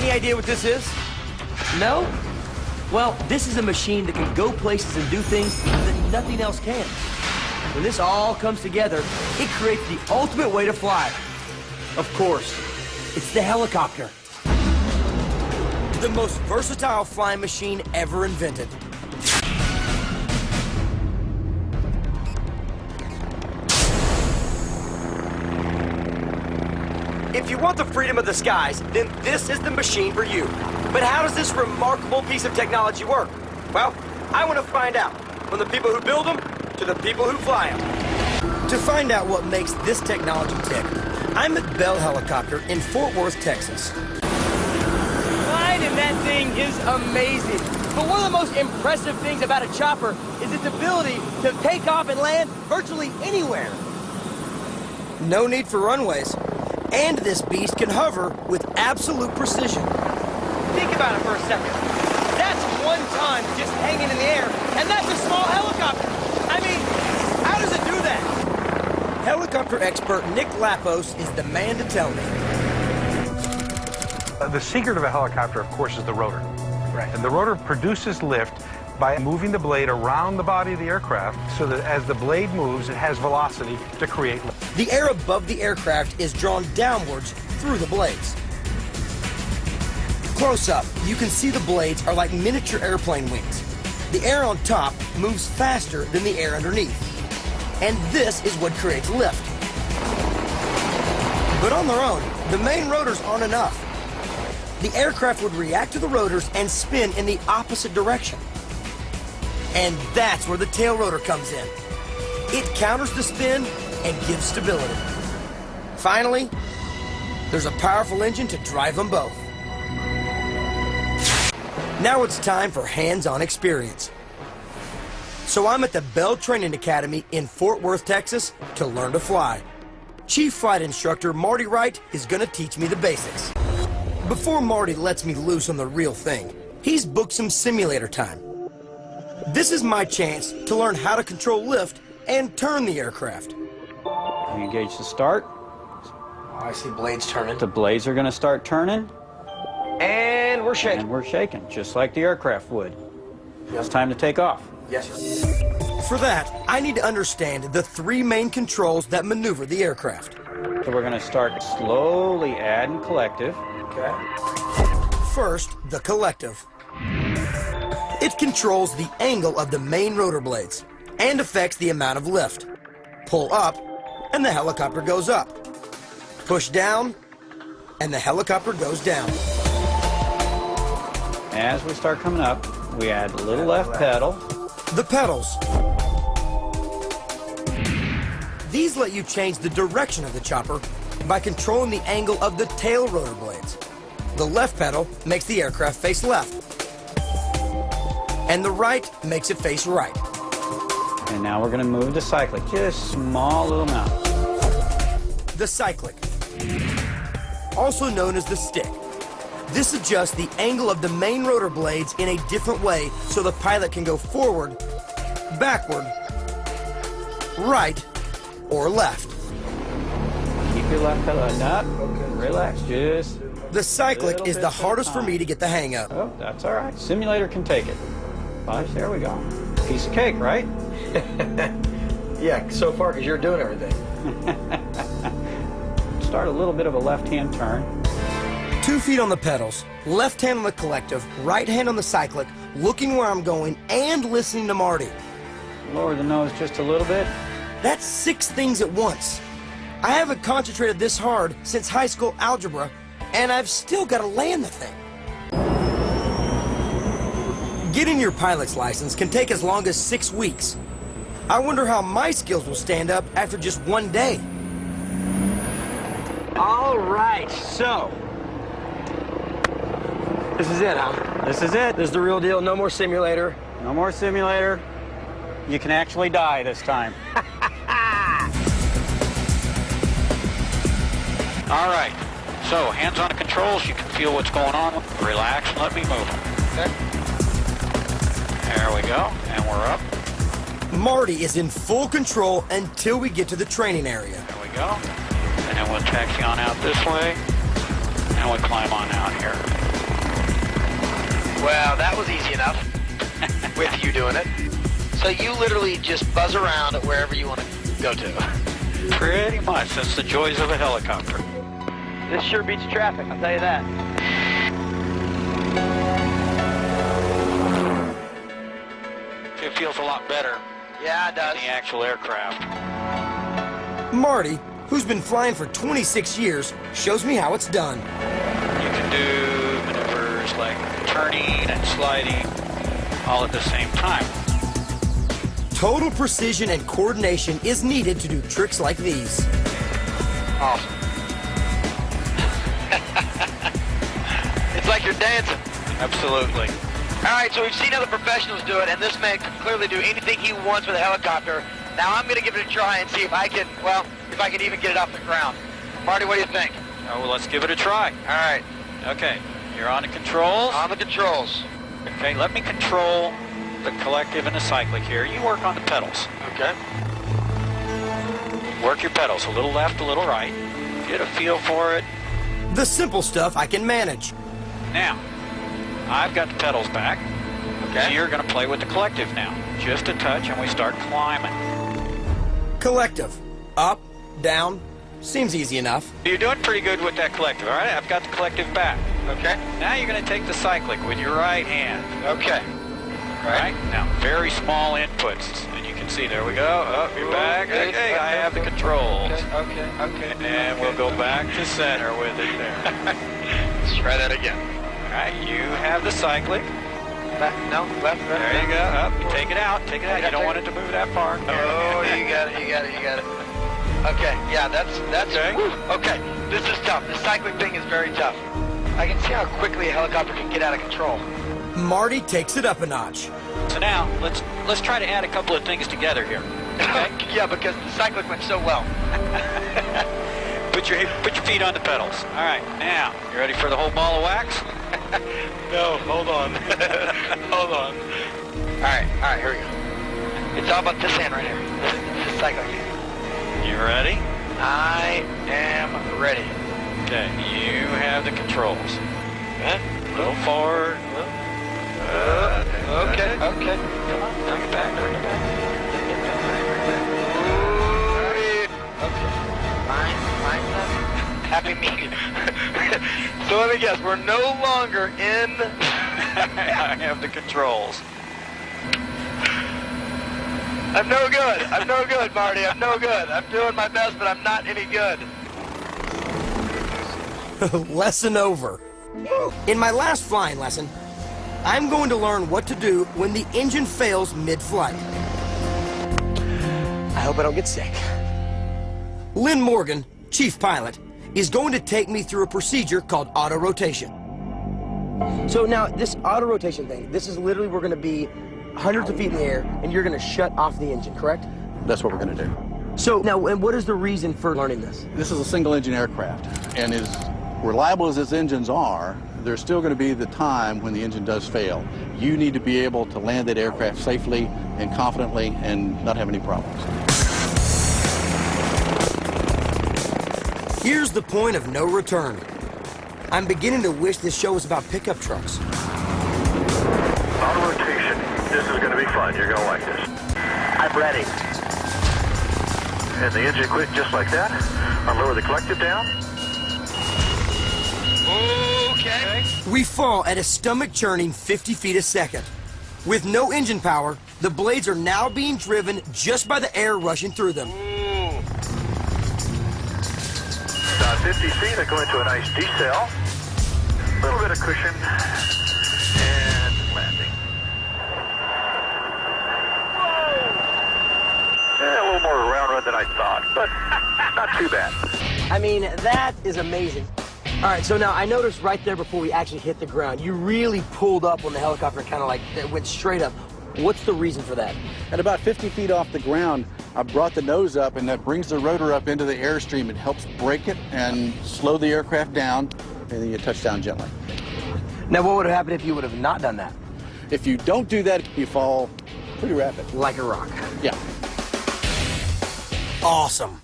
Any idea what this is? No? Well, this is a machine that can go places and do things that nothing else can. When this all comes together, it creates the ultimate way to fly. Of course, it's the helicopter. The most versatile flying machine ever invented. If you want the freedom of the skies, then this is the machine for you. But how does this remarkable piece of technology work? Well, I want to find out. From the people who build them to the people who fly them. To find out what makes this technology tick, I'm at Bell Helicopter in Fort Worth, Texas. Flying in that thing is amazing. But one of the most impressive things about a chopper is its ability to take off and land virtually anywhere. No need for runways. And this beast can hover with absolute precision. Think about it for a second. That's 1 ton just hanging in the air, and that's a small helicopter. I mean, how does it do that? Helicopter expert Nick Lapos is the man to tell me. The secret of a helicopter, of course, is the rotor. Right. And the rotor produces lift by moving the blade around the body of the aircraft so that as the blade moves, it has velocity to create lift. The air above the aircraft is drawn downwards through the blades. Close up, you can see the blades are like miniature airplane wings. The air on top moves faster than the air underneath. And this is what creates lift. But on their own, the main rotors aren't enough. The aircraft would react to the rotors and spin in the opposite direction. And that's where the tail rotor comes in. It counters the spin and gives stability. Finally, there's a powerful engine to drive them both. Now it's time for hands-on experience. So I'm at the Bell Training Academy in Fort Worth, Texas to learn to fly. Chief Flight Instructor Marty Wright is going to teach me the basics. Before Marty lets me loose on the real thing, he's booked some simulator time. This is my chance to learn how to control lift and turn the aircraft. You engage the start. Oh, I see blades turning. The blades are going to start turning. And we're shaking. And we're shaking, just like the aircraft would. It's time to take off. Yes, sir. For that, I need to understand the 3 main controls that maneuver the aircraft. So we're going to start slowly adding collective. Okay. First, the collective. It controls the angle of the main rotor blades and affects the amount of lift. Pull up, and the helicopter goes up. Push down, and the helicopter goes down. As we start coming up, we add a little left pedal. The pedals. These let you change the direction of the chopper by controlling the angle of the tail rotor blades. The left pedal makes the aircraft face left, and the right makes it face right. And now we're going to move the cyclic, just small little amount. The cyclic, also known as the stick. This adjusts the angle of the main rotor blades in a different way so the pilot can go forward, backward, right, or left. Keep your left pedal up. Relax, just... The cyclic is the hardest for me to get the hang of. Oh, that's all right. Simulator can take it. Gosh, there we go. Piece of cake, right? Yeah, so far because you're doing everything. Start a little bit of a left-hand turn. 2 feet on the pedals, left hand on the collective, right hand on the cyclic, looking where I'm going and listening to Marty. Lower the nose just a little bit. That's 6 things at once. I haven't concentrated this hard since high school algebra, and I've still got to land the thing. Getting your pilot's license can take as long as 6 weeks. I wonder how my skills will stand up after just 1 day. All right, so this is it, huh? This is it. This is the real deal. No more simulator. No more simulator. You can actually die this time. All right, so hands on the controls, you can feel what's going on. Relax and let me move them. Okay. There we go, and we're up. Marty is in full control until we get to the training area. There we go. And then we'll taxi on out this way, and we climb on out here. Well, that was easy enough with you doing it. So you literally just buzz around wherever you want to go to. Pretty much. That's the joys of a helicopter. This sure beats traffic, I'll tell you that. It feels a lot better Yeah, it does. than the actual aircraft. Marty, who's been flying for 26 years, shows me how it's done. You can do maneuvers like turning and sliding all at the same time. Total precision and coordination is needed to do tricks like these. Awesome. It's like you're dancing. Absolutely. All right, so we've seen other professionals do it, and this man can clearly do anything he wants with a helicopter. Now I'm going to give it a try and see if I can, well, if I can even get it off the ground. Marty, what do you think? Oh, well, let's give it a try. All right, Okay, you're on the controls. on the controls. Okay, let me control the collective and the cyclic here. You work on the pedals. Okay. Work your pedals, a little left, a little right. Get a feel for it. The simple stuff I can manage. Now, I've got the pedals back. Okay. So you're going to play with the collective now. Just a touch and we start climbing. Collective. Up, down. Seems easy enough. You're doing pretty good with that collective, all right? I've got the collective back. Okay. Now you're going to take the cyclic with your right hand. Okay. All right? Now, very small inputs. And you can see, there we go. Up, you're back. Okay, I have the controls. Okay. And we'll go back to center with it there. Let's try that again. All right, you have the cyclic. Back, no, left, right. There you go. Up, take it out. Take it out. You don't want it to move that far. Oh, you got it. Okay, yeah, that's Okay. whew, okay. This is tough. The cycling thing is very tough. I can see how quickly a helicopter can get out of control. Marty takes it up a notch. So now, let's try to add a couple of things together here. Okay? Yeah, because the cycling went so well. Put your feet on the pedals. All right, now, you ready for the whole ball of wax? No, hold on. Hold on. All right, here we go. It's all about this hand right here. This is cycling hand. You ready? I am ready. Okay, you have the controls. Huh? A little forward. Okay. Come on, bring it back. Okay. Fine. Happy medium. So let me guess, we're no longer in... I have the controls. I'm no good, Marty. I'm no good. I'm doing my best, but I'm not any good. Lesson over. In my last flying lesson, I'm going to learn what to do when the engine fails mid-flight. I hope I don't get sick. Lynn Morgan, chief pilot, is going to take me through a procedure called auto-rotation. So now, this auto-rotation thing, this is literally, we're going to be hundreds of feet in the air, and you're going to shut off the engine, correct? That's what we're going to do. So now, and what is the reason for learning this? This is a single-engine aircraft, and as reliable as its engines are, there's still going to be the time when the engine does fail. You need to be able to land that aircraft safely and confidently and not have any problems. Here's the point of no return. I'm beginning to wish this show was about pickup trucks. Auto rotation. This is going to be fun. You're going to like this. I'm ready. And the engine quit just like that. I'll lower the collective down. Okay. We fall at a stomach-churning 50 feet a second. With no engine power, the blades are now being driven just by the air rushing through them. About 50 feet, I go into a nice decel. A little bit of cushion. And landing. Yeah, a little more of a round run than I thought, but not too bad. I mean, that is amazing. All right, so now I noticed right there before we actually hit the ground, you really pulled up on the helicopter, kind of like it went straight up. What's the reason for that? At about 50 feet off the ground, I brought the nose up, and that brings the rotor up into the airstream. It helps brake it and slow the aircraft down, and then you touch down gently. Now, what would have happened if you would have not done that? If you don't do that, you fall pretty rapid. Like a rock. Yeah. Awesome.